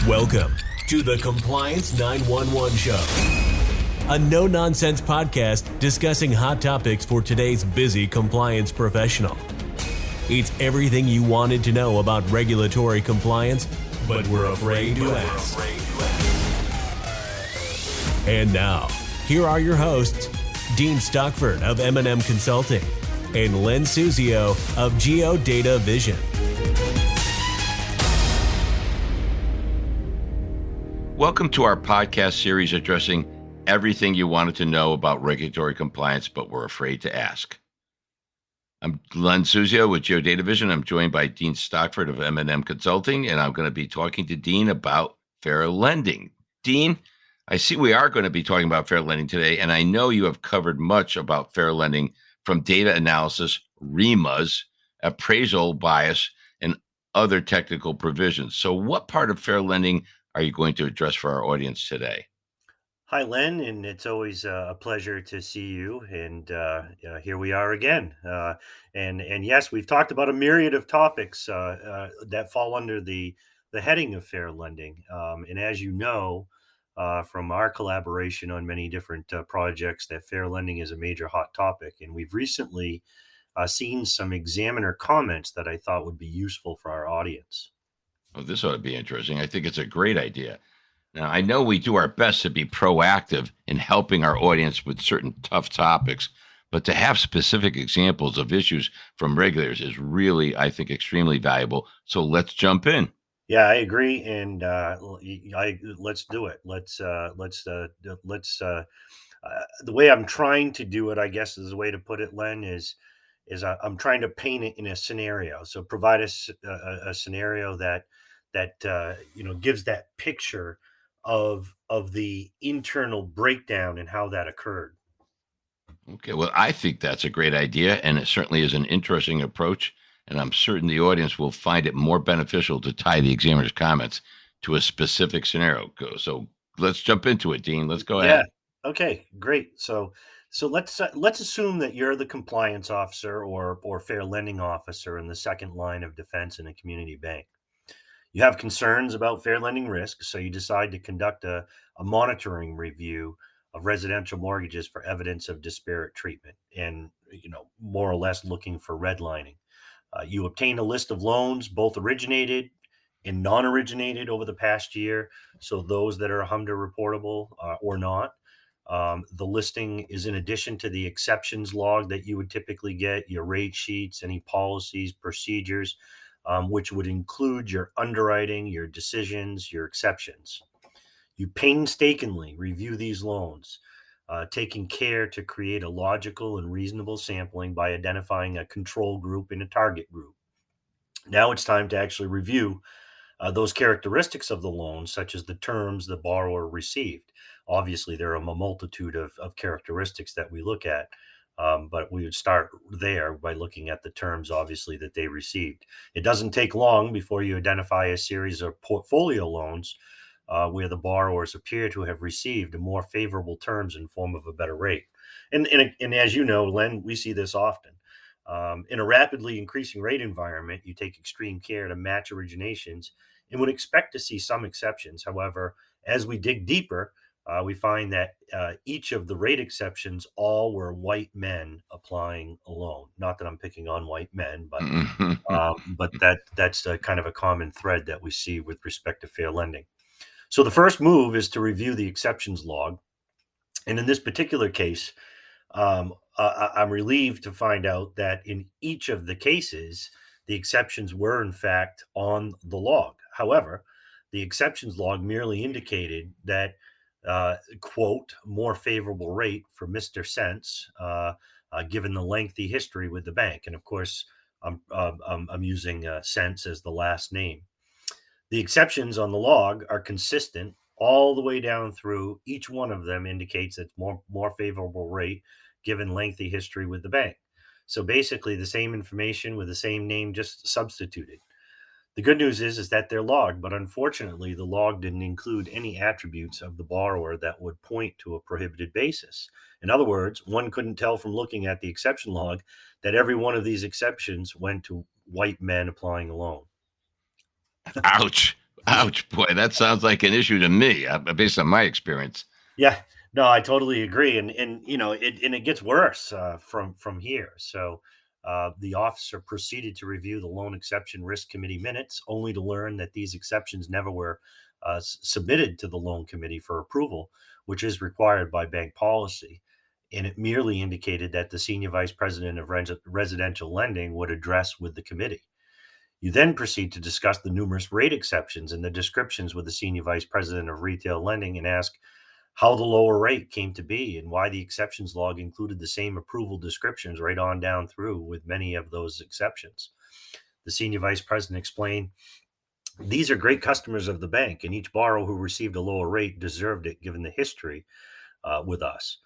Welcome to the Compliance 911 Show, a no-nonsense podcast discussing hot topics for today's busy compliance professional. It's everything you wanted to know about regulatory compliance, but we're afraid to ask. And now, here are your hosts, Dean Stockford of M&M Consulting and Len Suzio of Geodata Vision. Welcome to our podcast series addressing everything you wanted to know about regulatory compliance, but were afraid to ask. I'm Len Suzio with Geodata Vision. I'm joined by Dean Stockford of M&M Consulting, and I'm going to be talking to Dean about fair lending. Dean, I see we are going to be talking about fair lending today, and I know you have covered much about fair lending from data analysis, REMAs, appraisal bias, and other technical provisions. So what part of fair lending are you going to address for our audience today? Hi, Len, and it's always a pleasure to see you. And here we are again. And yes, we've talked about a myriad of topics that fall under the heading of fair lending. And as you know, from our collaboration on many different projects, that fair lending is a major hot topic. And we've recently seen some examiner comments that I thought would be useful for our audience. Oh, this ought to be interesting. I think it's a great idea. Now, I know we do our best to be proactive in helping our audience with certain tough topics, but to have specific examples of issues from regulators is really, I think, extremely valuable. So let's jump in. Yeah, I agree, and let's do it. The way I'm trying to do it, I guess, is the way to put it, Len, is I'm trying to paint it in a scenario. So provide us a scenario that gives that picture of the internal breakdown and how that occurred. Okay, well, I think that's a great idea, and it certainly is an interesting approach. And I'm certain the audience will find it more beneficial to tie the examiner's comments to a specific scenario. So let's jump into it, Dean. Let's go Yeah. ahead. Okay. Great. So let's assume that you're the compliance officer or fair lending officer in the second line of defense in a community bank. You have concerns about fair lending risk, so you decide to conduct a monitoring review of residential mortgages for evidence of disparate treatment and, more or less looking for redlining. You obtain a list of loans, both originated and non-originated over the past year, so those that are HMDA reportable or not. The listing is in addition to the exceptions log that you would typically get, your rate sheets, any policies, procedures, which would include your underwriting, your decisions, your exceptions. You painstakingly review these loans, taking care to create a logical and reasonable sampling by identifying a control group and a target group. Now it's time to actually review those characteristics of the loan, such as the terms the borrower received. Obviously, there are a multitude of characteristics that we look at, but we would start there by looking at the terms, obviously, that they received. It doesn't take long before you identify a series of portfolio loans where the borrowers appear to have received more favorable terms in form of a better rate. And as you know, Len, we see this often. In a rapidly increasing rate environment, you take extreme care to match originations and would expect to see some exceptions. However, as we dig deeper, we find that each of the rate exceptions all were white men applying a loan. Not that I'm picking on white men, but that's kind of a common thread that we see with respect to fair lending. So the first move is to review the exceptions log. And in this particular case, I'm relieved to find out that in each of the cases, the exceptions were in fact on the log. However, the exceptions log merely indicated that, quote, more favorable rate for Mr. Sense, given the lengthy history with the bank. And of course, I'm using Sense as the last name. The exceptions on the log are consistent all the way down through. Each one of them indicates it's more favorable rate given lengthy history with the bank. So basically the same information with the same name, just substituted. The good news is that they're logged, but unfortunately the log didn't include any attributes of the borrower that would point to a prohibited basis. In other words, one couldn't tell from looking at the exception log that every one of these exceptions went to white men applying a loan. Ouch. These are, Ouch, boy, that sounds like an issue to me, based on my experience. yeah, no, I totally agree, and it gets worse from here. So the officer proceeded to review the loan exception risk committee minutes, only to learn that these exceptions never were submitted to the loan committee for approval, which is required by bank policy. And it merely indicated that the senior vice president of residential lending would address with the committee. You then proceed to discuss the numerous rate exceptions and the descriptions with the senior vice president of retail lending and ask how the lower rate came to be and why the exceptions log included the same approval descriptions right on down through with many of those exceptions. The senior vice president explained, these are great customers of the bank, and each borrower who received a lower rate deserved it given the history with us.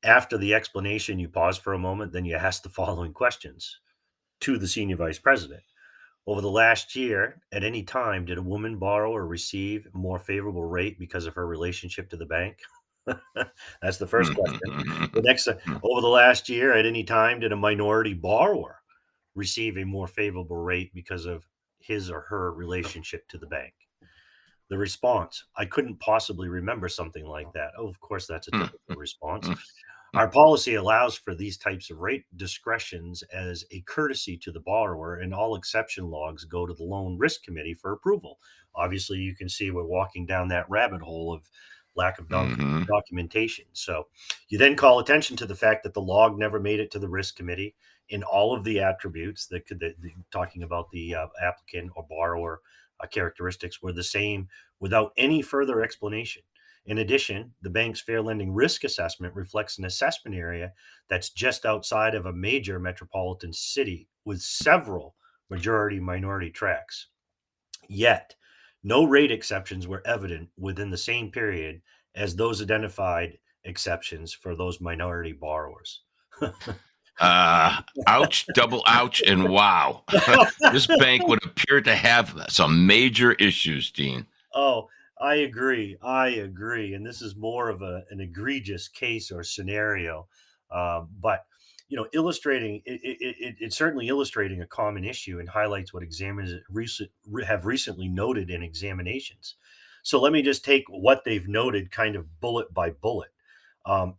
After the explanation, you pause for a moment, then you ask the following questions to the senior vice president. Over the last year, at any time, did a woman borrow or receive a more favorable rate because of her relationship to the bank? That's the first question. The next, over the last year, at any time, did a minority borrower receive a more favorable rate because of his or her relationship to the bank? The response, I couldn't possibly remember something like that. Oh, of course, that's a typical response. Our policy allows for these types of rate discretions as a courtesy to the borrower, and all exception logs go to the loan risk committee for approval. Obviously, you can see we're walking down that rabbit hole of lack of Mhm. documentation. So you then call attention to the fact that the log never made it to the risk committee in all of the attributes that could, talking about the applicant or borrower characteristics were the same without any further explanation. In addition, the bank's fair lending risk assessment reflects an assessment area that's just outside of a major metropolitan city with several majority minority tracks. Yet, no rate exceptions were evident within the same period as those identified exceptions for those minority borrowers. Ouch, double ouch, and wow. This bank would appear to have some major issues, Dean. Oh, I agree. I agree. And this is more of an egregious case or scenario. But illustrating it's certainly illustrating a common issue and highlights what examiners have recently noted in examinations. So let me just take what they've noted kind of bullet by bullet.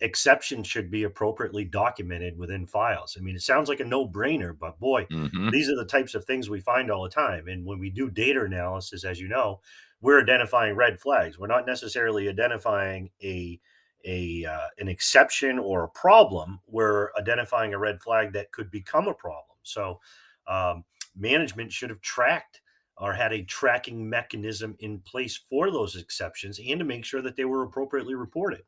Exceptions should be appropriately documented within files. I mean, it sounds like a no brainer, but boy, Mhm. these are the types of things we find all the time. And when we do data analysis, as you know, we're identifying red flags. We're not necessarily identifying an exception or a problem. We're identifying a red flag that could become a problem. So um, management should have tracked or had a tracking mechanism in place for those exceptions and to make sure that they were appropriately reported.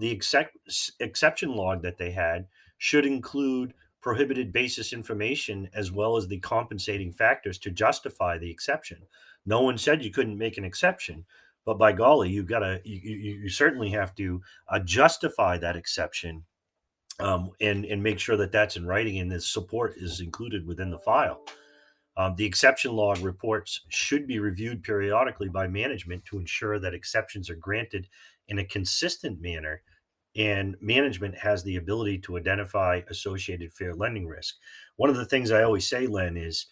Exception log that they had should include prohibited basis information as well as the compensating factors to justify the exception. No one said you couldn't make an exception, but by golly, you certainly have to justify that exception, and make sure that that's in writing and the support is included within the file. The exception log reports should be reviewed periodically by management to ensure that exceptions are granted in a consistent manner, and management has the ability to identify associated fair lending risk. One of the things I always say, Len, is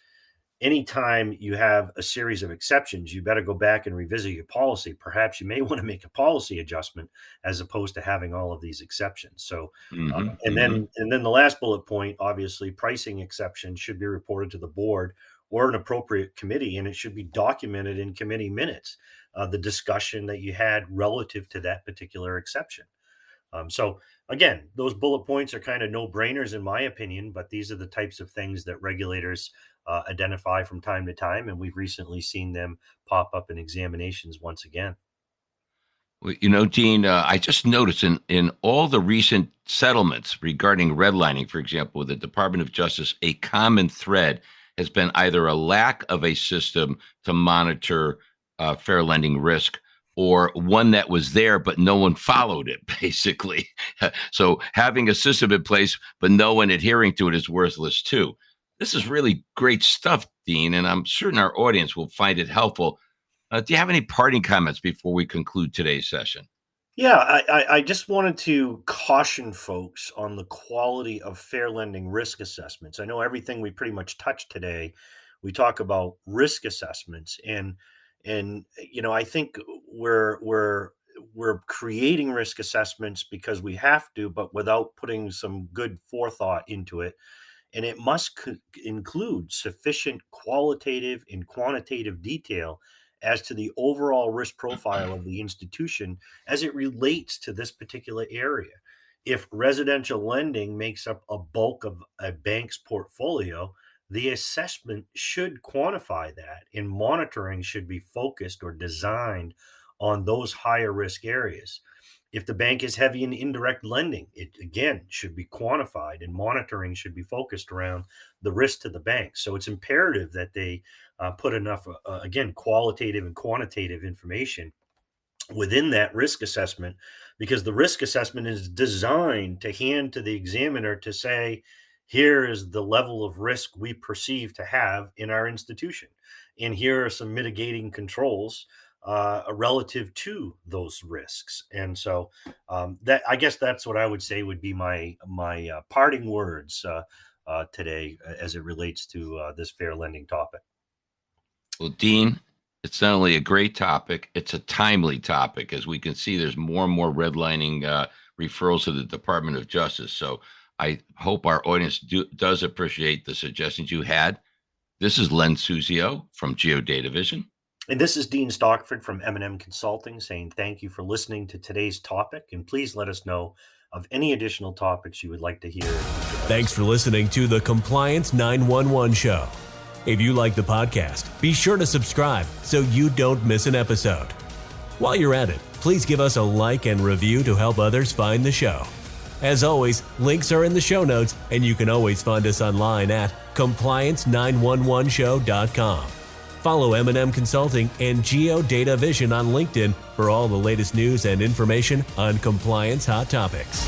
anytime you have a series of exceptions, you better go back and revisit your policy. Perhaps you may want to make a policy adjustment as opposed to having all of these exceptions. So, Mhm. and Mhm. then the last bullet point, obviously, pricing exceptions should be reported to the board or an appropriate committee, and it should be documented in committee minutes. The discussion that you had relative to that particular exception. So again, those bullet points are kind of no brainers in my opinion, but these are the types of things that regulators identify from time to time, and we've recently seen them pop up in examinations once again. Well, Dean, I just noticed in all the recent settlements regarding redlining, for example, with the Department of Justice, a common thread has been either a lack of a system to monitor fair lending risk or one that was there, but no one followed it, basically. So having a system in place, but no one adhering to it is worthless too. This is really great stuff, Dean, and I'm certain our audience will find it helpful. Do you have any parting comments before we conclude today's session? Yeah, I just wanted to caution folks on the quality of fair lending risk assessments. I know everything we pretty much touched today, we talk about risk assessments, and And I think we're creating risk assessments because we have to, but without putting some good forethought into it. And it must include sufficient qualitative and quantitative detail as to the overall risk profile of the institution as it relates to this particular area. If residential lending makes up a bulk of a bank's portfolio, the assessment should quantify that, and monitoring should be focused or designed on those higher risk areas. If the bank is heavy in indirect lending, it again should be quantified, and monitoring should be focused around the risk to the bank. So it's imperative that they put enough, again, qualitative and quantitative information within that risk assessment, because the risk assessment is designed to hand to the examiner to say, here is the level of risk we perceive to have in our institution, and here are some mitigating controls relative to those risks. And so that, I guess, that's what I would say would be my parting words today as it relates to this fair lending topic. Well, Dean, it's not only a great topic, it's a timely topic. As we can see, there's more and more redlining referrals to the Department of Justice. So I hope our audience does appreciate the suggestions you had. This is Len Suzio from Geodata Vision. And this is Dean Stockford from M&M Consulting saying thank you for listening to today's topic, and please let us know of any additional topics you would like to hear. Thanks for listening to the Compliance 911 Show. If you like the podcast, be sure to subscribe so you don't miss an episode. While you're at it, please give us a like and review to help others find the show. As always, links are in the show notes, and you can always find us online at compliance911show.com. Follow M&M Consulting and Geodata Vision on LinkedIn for all the latest news and information on compliance hot topics.